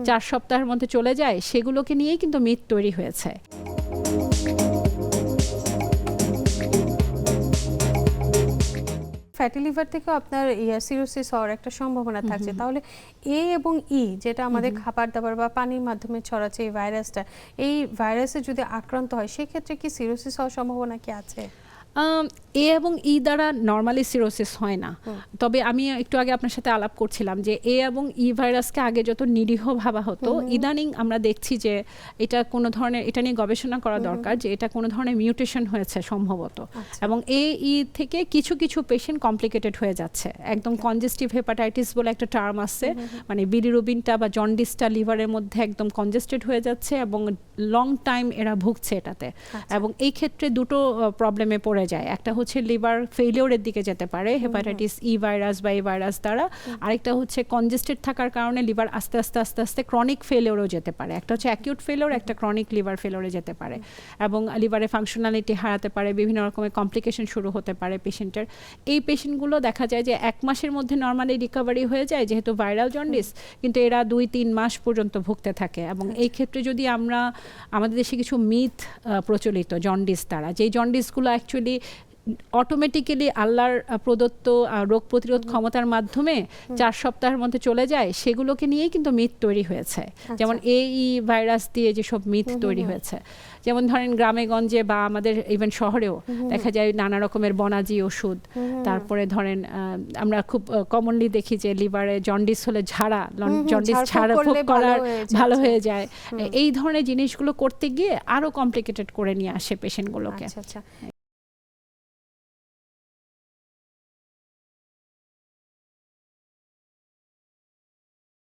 4 সপ্তাহের মধ্যে চলে যায়, সেগুলোকে নিয়েই কিন্তু মিথ তৈরি হয়েছে। ফ্যাটি লিভার থেকেও আপনার সিরোসিস হওয়ার একটা সম্ভাবনা থাকছে। তাহলে এ এবং ই যেটা আমাদের খাবার দাবার বা পানির মাধ্যমে ছড়াচ্ছে এই ভাইরাসটা, এই ভাইরাসে যদি আক্রান্ত হয় সেক্ষেত্রে কি সিরোসিস হওয়ার সম্ভাবনা কি আছে? এ এবং ই দ্বারা নর্মালি সিরোসিস হয় না। তবে আমি একটু আগে আপনার সাথে আলাপ করছিলাম যে এ এবং ই ভাইরাসকে আগে যত নিরীহ ভাবা হতো, ইদানিং আমরা দেখছি যে এটা কোনো ধরনের, এটা নিয়ে গবেষণা করা দরকার যে এটা কোনো ধরনের মিউটেশন হয়েছে সম্ভবত, এবং ই থেকে কিছু কিছু পেশেন্ট কমপ্লিকেটেড হয়ে যাচ্ছে। একদম কনজেস্টিভ হেপাটাইটিস বলে একটা টার্ম আছে, মানে বিলিরুবিনটা বা জন্ডিসটা লিভারের মধ্যে একদম কনজেস্টেড হয়ে যাচ্ছে এবং লং টাইম এরা ভুগছে এটাতে। এবং এই ক্ষেত্রে দুটো প্রবলেমে পড়ে যায়। একটা হচ্ছে লিভার ফেইলিওরের দিকে যেতে পারে হেপাটাইটিস ই ভাইরাস বা এই ভাইরাস দ্বারা, আরেকটা হচ্ছে কনজেস্টেড থাকার কারণে লিভার আস্তে আস্তে আস্তে আস্তে ক্রনিক ফেইলিওরও যেতে পারে। একটা হচ্ছে অ্যাকিউট ফেইলিওর, একটা ক্রনিক লিভার ফেইলিওরে যেতে পারে, এবং লিভারে ফাংশনালিটি হারাতে পারে, বিভিন্ন রকমের কমপ্লিকেশন শুরু হতে পারে পেশেন্টের। এই পেশেন্টগুলো দেখা যায় যে 1 মাসের মধ্যে নর্মালি রিকভারি হয়ে যায় যেহেতু ভাইরাল জন্ডিস, কিন্তু এরা 2-3 মাস পর্যন্ত ভুগতে থাকে। এবং এই ক্ষেত্রে যদি আমরা, আমাদের দেশে কিছু মিথ প্রচলিত জন্ডিস দ্বারা, যেই জন্ডিসগুলো অ্যাকচুয়ালি অটোমেটিক্যালি আল্লাহর প্রদত্ত রোগ প্রতিরোধ ক্ষমতার মাধ্যমে 4 সপ্তাহের মধ্যে চলে যায়, সেগুলোকে নিয়েই কিন্তু মিথ তৈরি হয়েছে। যেমন এই ভাইরাস দিয়ে যেসব মিথ তৈরি হয়েছে, যেমন ধরেন গ্রামে গঞ্জে বা আমাদের ইভেন শহরেও দেখা যায় নানা রকমের বনাজি ওষুধ, তারপরে ধরেন আমরা খুব কমনলি দেখি যে লিভারে জন্ডিস হলে জন্ডিস ঝাড়ফুঁক করার ভালো হয়ে যায়। এই ধরনের জিনিসগুলো করতে গিয়ে আরো কমপ্লিকেটেড করে নিয়ে আসে পেশেন্টগুলোকে।